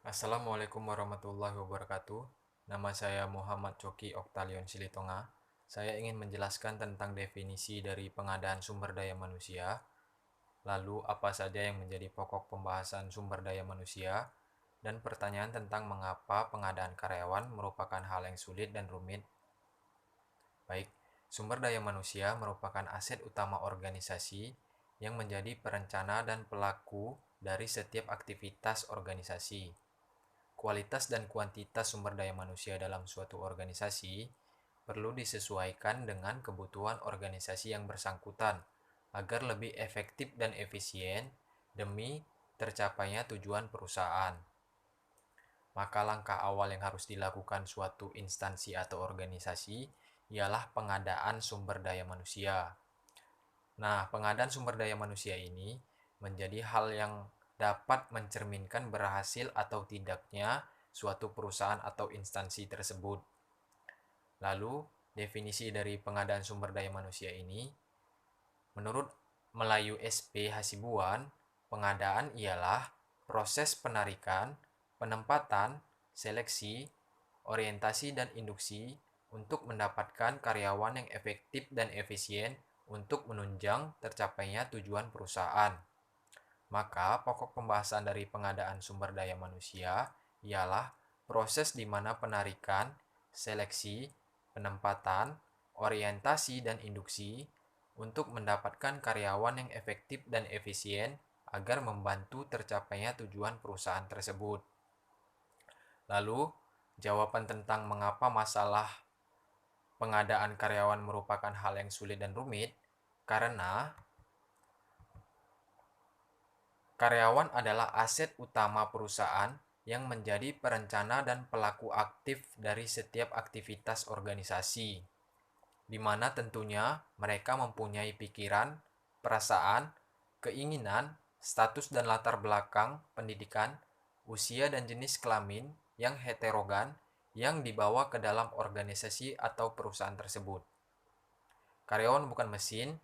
Assalamualaikum warahmatullahi wabarakatuh. Nama saya Muhammad Coki Oktalion Silitonga. Saya ingin menjelaskan tentang definisi dari pengadaan sumber daya manusia, lalu apa saja yang menjadi pokok pembahasan sumber daya manusia, dan pertanyaan tentang mengapa pengadaan karyawan merupakan hal yang sulit dan rumit. Baik, sumber daya manusia merupakan aset utama organisasi yang menjadi perencana dan pelaku dari setiap aktivitas organisasi. Kualitas dan kuantitas sumber daya manusia dalam suatu organisasi perlu disesuaikan dengan kebutuhan organisasi yang bersangkutan agar lebih efektif dan efisien demi tercapainya tujuan perusahaan. Maka langkah awal yang harus dilakukan suatu instansi atau organisasi ialah pengadaan sumber daya manusia. Nah, pengadaan sumber daya manusia ini menjadi hal yang dapat mencerminkan berhasil atau tidaknya suatu perusahaan atau instansi tersebut. Lalu, definisi dari pengadaan sumber daya manusia ini, menurut Melayu SP Hasibuan, pengadaan ialah proses penarikan, penempatan, seleksi, orientasi dan induksi untuk mendapatkan karyawan yang efektif dan efisien untuk menunjang tercapainya tujuan perusahaan. Maka pokok pembahasan dari pengadaan sumber daya manusia ialah proses di mana penarikan, seleksi, penempatan, orientasi dan induksi untuk mendapatkan karyawan yang efektif dan efisien agar membantu tercapainya tujuan perusahaan tersebut. Lalu, jawaban tentang mengapa masalah pengadaan karyawan merupakan hal yang sulit dan rumit, karena karyawan adalah aset utama perusahaan yang menjadi perencana dan pelaku aktif dari setiap aktivitas organisasi, di mana tentunya mereka mempunyai pikiran, perasaan, keinginan, status dan latar belakang pendidikan, usia dan jenis kelamin yang heterogen yang dibawa ke dalam organisasi atau perusahaan tersebut. Karyawan bukan mesin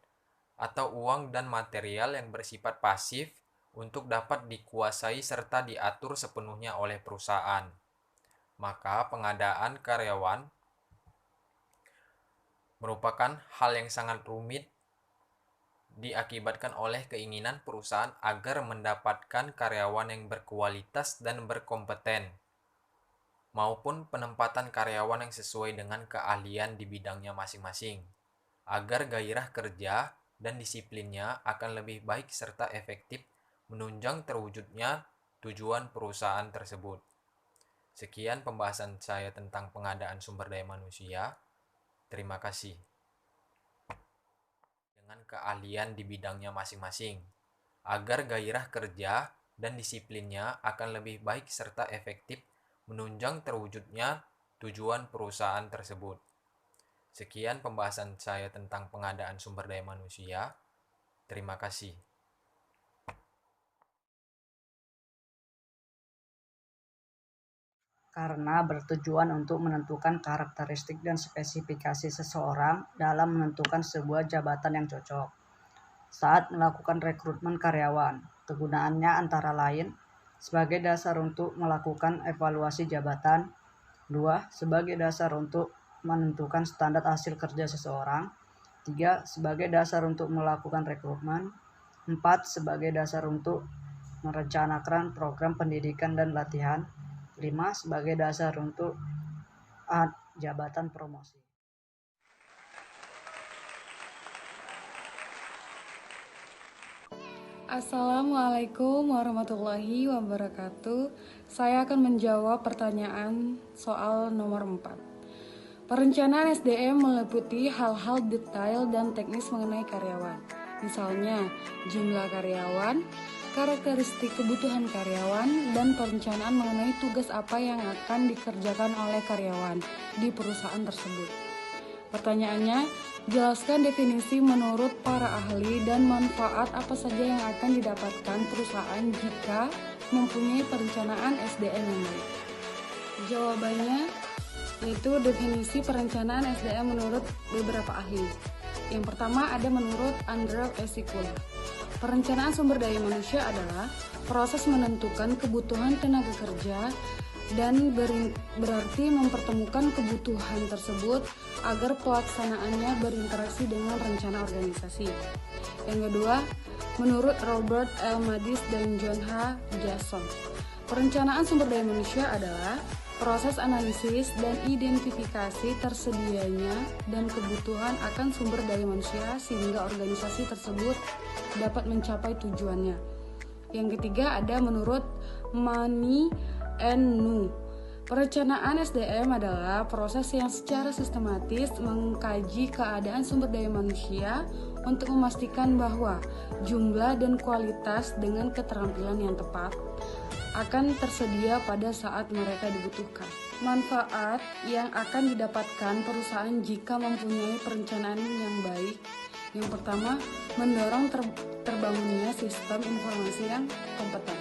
atau uang dan material yang bersifat pasif untuk dapat dikuasai serta diatur sepenuhnya oleh perusahaan. Maka pengadaan karyawan merupakan hal yang sangat rumit diakibatkan oleh keinginan perusahaan agar mendapatkan karyawan yang berkualitas dan berkompeten, maupun penempatan karyawan yang sesuai dengan keahlian di bidangnya masing-masing, agar gairah kerja dan disiplinnya akan lebih baik serta efektif menunjang terwujudnya tujuan perusahaan tersebut. Sekian pembahasan saya tentang pengadaan sumber daya manusia. Terima kasih. Dengan keahlian di bidangnya masing-masing, agar gairah kerja dan disiplinnya akan lebih baik serta efektif menunjang terwujudnya tujuan perusahaan tersebut. Sekian pembahasan saya tentang pengadaan sumber daya manusia. Terima kasih. Karena bertujuan untuk menentukan karakteristik dan spesifikasi seseorang dalam menentukan sebuah jabatan yang cocok. Saat melakukan rekrutmen karyawan, kegunaannya antara lain sebagai dasar untuk melakukan evaluasi jabatan, 2. Sebagai dasar untuk menentukan standar hasil kerja seseorang, 3. Sebagai dasar untuk melakukan rekrutmen, 4. Sebagai dasar untuk merencanakan program pendidikan dan latihan, 5. Sebagai dasar untuk jabatan promosi. Assalamualaikum warahmatullahi wabarakatuh. Saya akan menjawab pertanyaan soal nomor 4. Perencanaan SDM meliputi hal-hal detail dan teknis mengenai karyawan. Misalnya, jumlah karyawan, karakteristik kebutuhan karyawan, dan perencanaan mengenai tugas apa yang akan dikerjakan oleh karyawan di perusahaan tersebut. Pertanyaannya, jelaskan definisi menurut para ahli dan manfaat apa saja yang akan didapatkan perusahaan jika mempunyai perencanaan SDM yang baik. Jawabannya yaitu definisi perencanaan SDM menurut beberapa ahli. Yang pertama ada menurut Andrew Esikula. Perencanaan sumber daya manusia adalah proses menentukan kebutuhan tenaga kerja dan berarti mempertemukan kebutuhan tersebut agar pelaksanaannya berinteraksi dengan rencana organisasi. Yang kedua, menurut Robert L. Madis dan John H. Jason, perencanaan sumber daya manusia adalah proses analisis dan identifikasi tersedianya dan kebutuhan akan sumber daya manusia sehingga organisasi tersebut dapat mencapai tujuannya. Yang ketiga ada menurut Mani and Nu. Perencanaan SDM adalah proses yang secara sistematis mengkaji keadaan sumber daya manusia untuk memastikan bahwa jumlah dan kualitas dengan keterampilan yang tepat akan tersedia pada saat mereka dibutuhkan. Manfaat yang akan didapatkan perusahaan jika mempunyai perencanaan yang baik. Yang pertama, mendorong terbangunnya sistem informasi yang kompeten.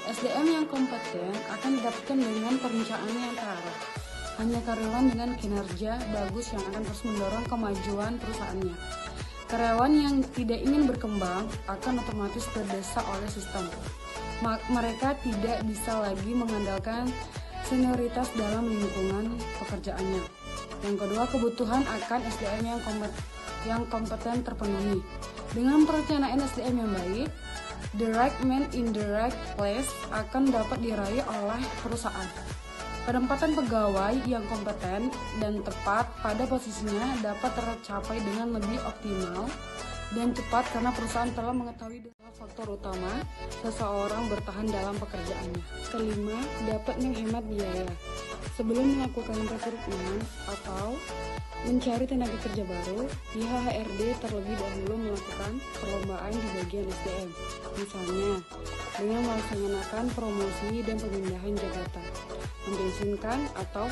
SDM yang kompeten akan didapatkan dengan perencanaan yang terarah. Hanya karyawan dengan kinerja bagus yang akan terus mendorong kemajuan perusahaannya. Karyawan yang tidak ingin berkembang akan otomatis terdesak oleh sistem. Mereka tidak bisa lagi mengandalkan senioritas dalam lingkungan pekerjaannya. Yang kedua, kebutuhan akan SDM yang kompeten terpenuhi. Dengan perencanaan SDM yang baik, the right man in the right place akan dapat diraih oleh perusahaan. Penempatan pegawai yang kompeten dan tepat pada posisinya dapat tercapai dengan lebih optimal dan cepat karena perusahaan telah mengetahui faktor utama seseorang bertahan dalam pekerjaannya. Kelima, dapat menghemat biaya. Sebelum melakukan rekrutmen atau mencari tenaga kerja baru, pihak HRD terlebih dahulu melakukan perlombaan di bagian SDM. Misalnya, dengan melaksanakan promosi dan pemindahan jabatan, mempensiunkan atau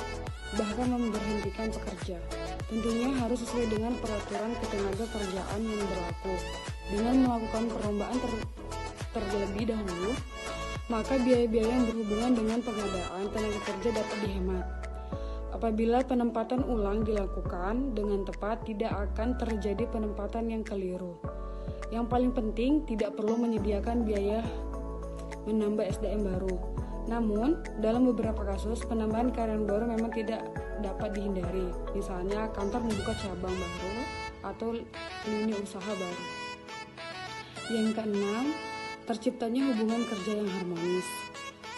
bahkan memberhentikan pekerja. Tentunya harus sesuai dengan peraturan ketenaga kerjaan yang berlaku. Dengan melakukan perlombaan terlebih dahulu, maka biaya-biaya yang berhubungan dengan pengadaan tenaga kerja dapat dihemat. Apabila penempatan ulang dilakukan dengan tepat, tidak akan terjadi penempatan yang keliru. Yang paling penting, tidak perlu menyediakan biaya menambah SDM baru. Namun, dalam beberapa kasus, penambahan karyawan baru memang tidak dapat dihindari. Misalnya, kantor membuka cabang baru atau lini usaha baru. Yang keenam, terciptanya hubungan kerja yang harmonis.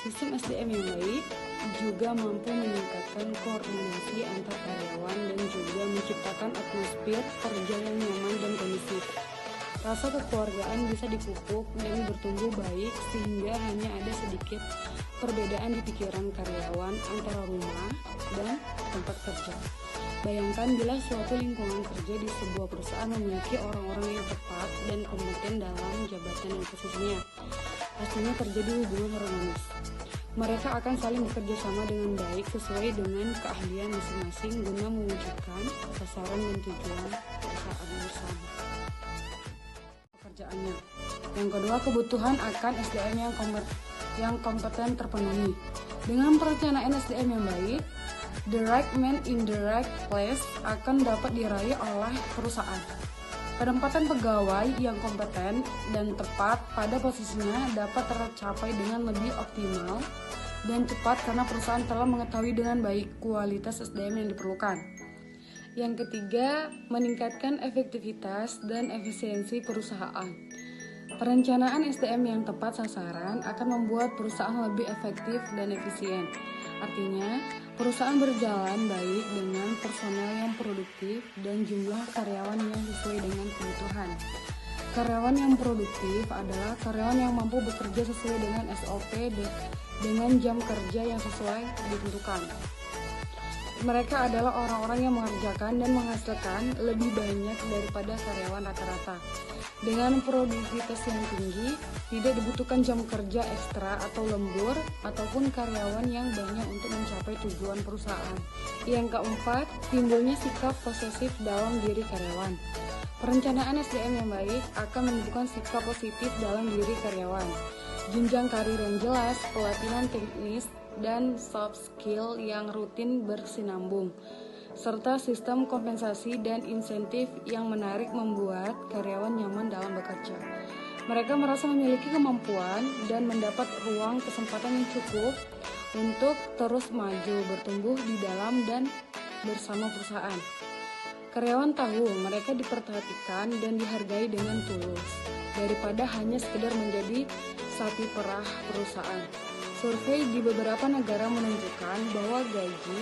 Sistem SDM yang baik juga mampu meningkatkan koordinasi antar karyawan dan juga menciptakan atmosfer kerja yang nyaman dan kondusif. Rasa kekeluargaan bisa dipupuk dan bertumbuh baik sehingga hanya ada sedikit perbedaan di pikiran karyawan antara rumah dan tempat kerja. Bayangkan bila suatu lingkungan kerja di sebuah perusahaan memiliki orang-orang yang tepat dan kompeten dalam jabatan dan posisinya, pastinya terjadi hubungan harmonis. Mereka akan saling bekerja sama dengan baik sesuai dengan keahlian masing-masing guna mewujudkan sasaran dan tujuan perusahaan bersama. Pekerjaannya. Yang kedua, kebutuhan akan SDM yang kompeten terpenuhi. Dengan perencanaan SDM yang baik, the right man in the right place akan dapat diraih oleh perusahaan. Penempatan pegawai yang kompeten dan tepat pada posisinya dapat tercapai dengan lebih optimal dan cepat karena perusahaan telah mengetahui dengan baik kualitas SDM yang diperlukan. Yang ketiga, meningkatkan efektivitas dan efisiensi perusahaan. Perencanaan SDM yang tepat sasaran akan membuat perusahaan lebih efektif dan efisien. Artinya, perusahaan berjalan baik dengan personel yang produktif dan jumlah karyawan yang sesuai dengan kebutuhan. Karyawan yang produktif adalah karyawan yang mampu bekerja sesuai dengan SOP dengan jam kerja yang sesuai ditentukan. Mereka adalah orang-orang yang mengerjakan dan menghasilkan lebih banyak daripada karyawan rata-rata. Dengan produktivitas yang tinggi, tidak dibutuhkan jam kerja ekstra atau lembur, ataupun karyawan yang banyak untuk mencapai tujuan perusahaan. Yang keempat, timbulnya sikap posesif dalam diri karyawan. Perencanaan SDM yang baik akan menunjukkan sikap positif dalam diri karyawan. Jenjang karir yang jelas, pelatihan teknis, dan soft skill yang rutin bersinambung. serta sistem kompensasi dan insentif yang menarik membuat karyawan nyaman dalam bekerja. Mereka merasa memiliki kemampuan dan mendapat ruang kesempatan yang cukup untuk terus maju, bertumbuh di dalam dan bersama perusahaan. Karyawan tahu mereka diperhatikan dan dihargai dengan tulus, daripada hanya sekedar menjadi sapi perah perusahaan. Survei di beberapa negara menunjukkan bahwa gaji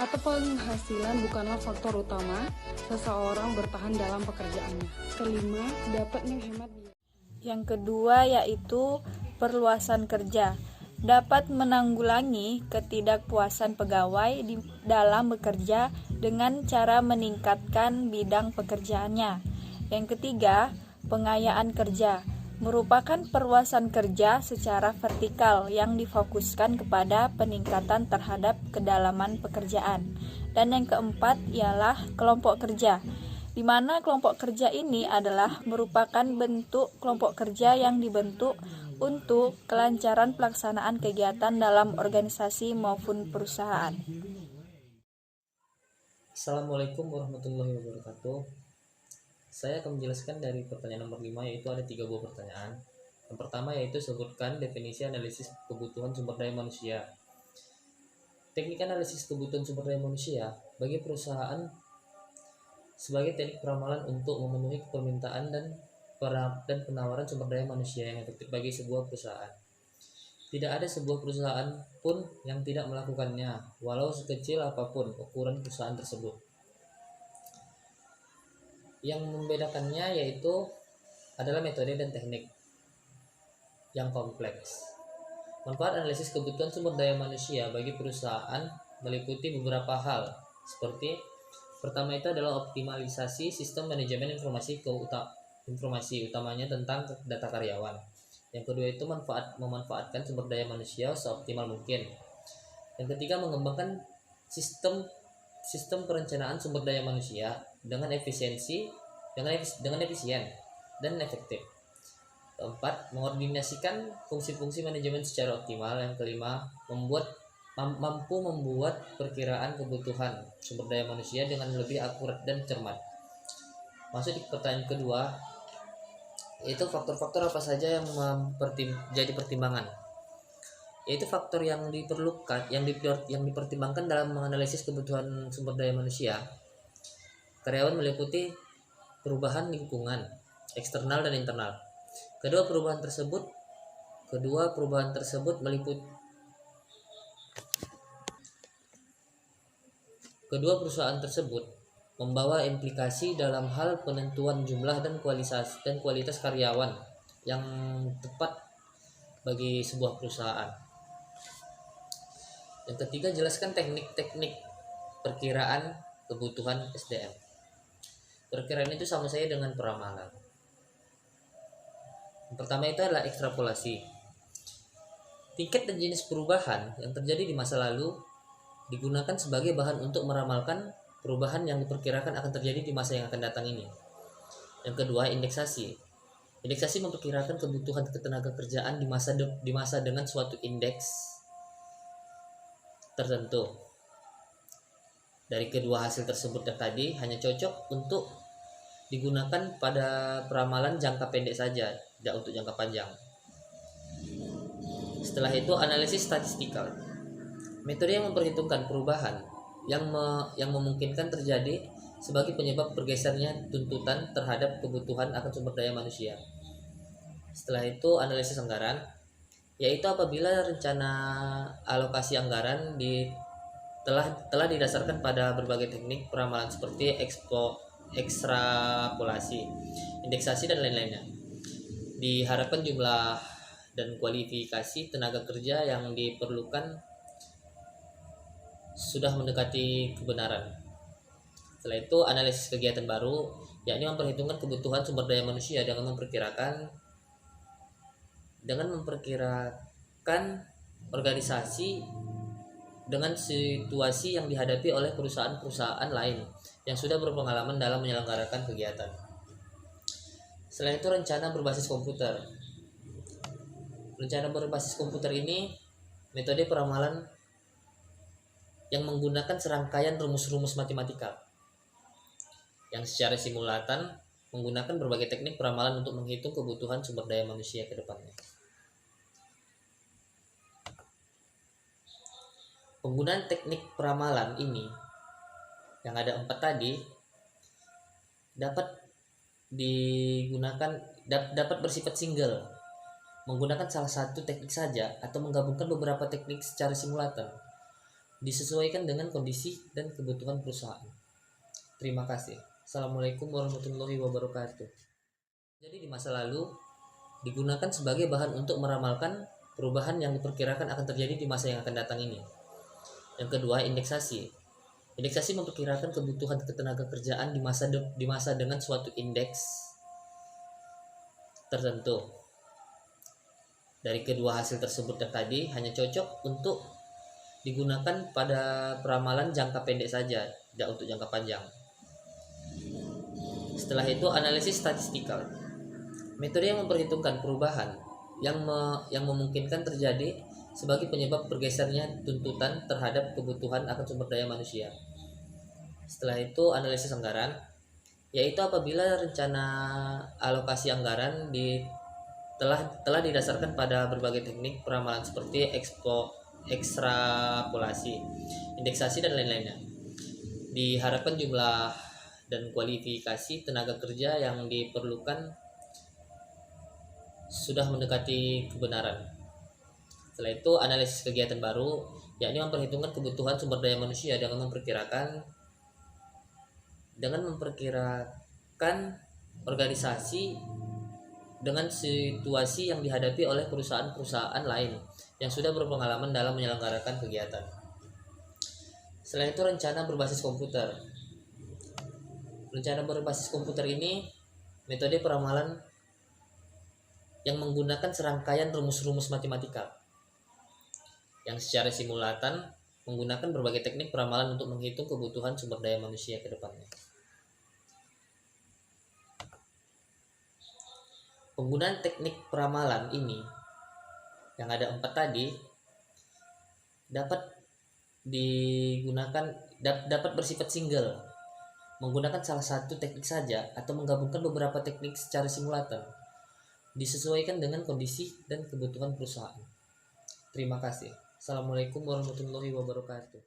atau penghasilan bukanlah faktor utama seseorang bertahan dalam pekerjaannya. Kelima, dapat menghemat biaya. Yang kedua yaitu perluasan kerja. Dapat menanggulangi ketidakpuasan pegawai dalam bekerja dengan cara meningkatkan bidang pekerjaannya. Yang ketiga, pengayaan kerja merupakan perluasan kerja secara vertikal yang difokuskan kepada peningkatan terhadap kedalaman pekerjaan. Dan yang keempat ialah kelompok kerja, di mana kelompok kerja ini adalah merupakan bentuk kelompok kerja yang dibentuk untuk kelancaran pelaksanaan kegiatan dalam organisasi maupun perusahaan. Assalamualaikum warahmatullahi wabarakatuh. Saya akan menjelaskan dari pertanyaan nomor 5, yaitu ada 3 buah pertanyaan. Yang pertama yaitu sebutkan definisi analisis kebutuhan sumber daya manusia. Teknik analisis kebutuhan sumber daya manusia bagi perusahaan sebagai teknik peramalan untuk memenuhi permintaan dan penawaran sumber daya manusia yang efektif bagi sebuah perusahaan. Tidak ada sebuah perusahaan pun yang tidak melakukannya, walau sekecil apapun ukuran perusahaan tersebut. Yang membedakannya yaitu adalah metode dan teknik yang kompleks. Manfaat analisis kebutuhan sumber daya manusia bagi perusahaan meliputi beberapa hal, seperti pertama itu adalah optimalisasi sistem manajemen informasi utamanya tentang data karyawan. Yang kedua itu memanfaatkan sumber daya manusia seoptimal mungkin. Yang ketiga, mengembangkan sistem perencanaan sumber daya manusia dengan efisien dan efektif. Keempat, mengordinasikan fungsi-fungsi manajemen secara optimal. Yang kelima, mampu membuat perkiraan kebutuhan sumber daya manusia dengan lebih akurat dan cermat. Masuk di pertanyaan kedua, yaitu faktor-faktor apa saja yang jadi pertimbangan. Yaitu faktor yang diperlukan, yang dipertimbangkan dalam menganalisis kebutuhan sumber daya manusia karyawan meliputi perubahan lingkungan, eksternal dan internal. Kedua perubahan perusahaan tersebut membawa implikasi dalam hal penentuan jumlah dan kualitas karyawan yang tepat bagi sebuah perusahaan. Yang ketiga, jelaskan teknik-teknik perkiraan kebutuhan SDM. Perkiraan itu sama saja dengan peramalan. Yang pertama itu adalah ekstrapolasi. Tingkat dan jenis perubahan yang terjadi di masa lalu digunakan sebagai bahan untuk meramalkan perubahan yang diperkirakan akan terjadi di masa yang akan datang ini. Yang kedua, indeksasi. Indeksasi memperkirakan kebutuhan ketenaga kerjaan di masa dengan suatu indeks tertentu. Dari kedua hasil tersebut yang tadi hanya cocok untuk digunakan pada peramalan jangka pendek saja, tidak untuk jangka panjang. Setelah itu, analisis statistikal. Metode yang memperhitungkan perubahan yang memungkinkan terjadi sebagai penyebab bergesernya tuntutan terhadap kebutuhan akan sumber daya manusia. Setelah itu, analisis anggaran, yaitu apabila rencana alokasi anggaran telah didasarkan pada berbagai teknik peramalan seperti ekstrapolasi, indeksasi dan lain-lainnya. Diharapkan jumlah dan kualifikasi tenaga kerja yang diperlukan sudah mendekati kebenaran. Setelah itu, analisis kegiatan baru, yakni memperhitungkan kebutuhan sumber daya manusia dengan memperkirakan organisasi dengan situasi yang dihadapi oleh perusahaan-perusahaan lain yang sudah berpengalaman dalam menyelenggarakan kegiatan. Selain itu, rencana berbasis komputer. Rencana berbasis komputer ini metode peramalan yang menggunakan serangkaian rumus-rumus matematikal yang secara simultan menggunakan berbagai teknik peramalan untuk menghitung kebutuhan sumber daya manusia ke depannya. Penggunaan teknik peramalan ini yang ada 4 tadi dapat digunakan dapat bersifat single, menggunakan salah satu teknik saja atau menggabungkan beberapa teknik secara simultan, disesuaikan dengan kondisi dan kebutuhan perusahaan. Terima kasih. Assalamualaikum warahmatullahi wabarakatuh. Jadi di masa lalu digunakan sebagai bahan untuk meramalkan perubahan yang diperkirakan akan terjadi di masa yang akan datang ini. Yang kedua, indeksasi. Indeksasi memperkirakan kebutuhan ketenaga kerjaan di masa dengan suatu indeks tertentu. Dari kedua hasil tersebut yang tadi hanya cocok untuk digunakan pada peramalan jangka pendek saja, tidak untuk jangka panjang. Setelah itu, analisis statistikal. Metode yang memperhitungkan perubahan yang memungkinkan terjadi sebagai penyebab bergesernya tuntutan terhadap kebutuhan akan sumber daya manusia. Setelah itu, analisis anggaran, yaitu apabila rencana alokasi anggaran telah didasarkan pada berbagai teknik peramalan seperti ekstrapolasi, indeksasi, dan lain-lainnya. Diharapkan jumlah dan kualifikasi tenaga kerja yang diperlukan sudah mendekati kebenaran. Setelah itu, analisis kegiatan baru, yakni memperhitungkan kebutuhan sumber daya manusia dengan memperkirakan organisasi dengan situasi yang dihadapi oleh perusahaan-perusahaan lain yang sudah berpengalaman dalam menyelenggarakan kegiatan. Selain itu, rencana berbasis komputer. Rencana berbasis komputer ini metode peramalan yang menggunakan serangkaian rumus-rumus matematikal yang secara simultan menggunakan berbagai teknik peramalan untuk menghitung kebutuhan sumber daya manusia ke depannya. Penggunaan teknik peramalan ini yang ada 4 tadi dapat bersifat single, menggunakan salah satu teknik saja atau menggabungkan beberapa teknik secara simultan, disesuaikan dengan kondisi dan kebutuhan perusahaan. Terima kasih. Assalamualaikum warahmatullahi wabarakatuh.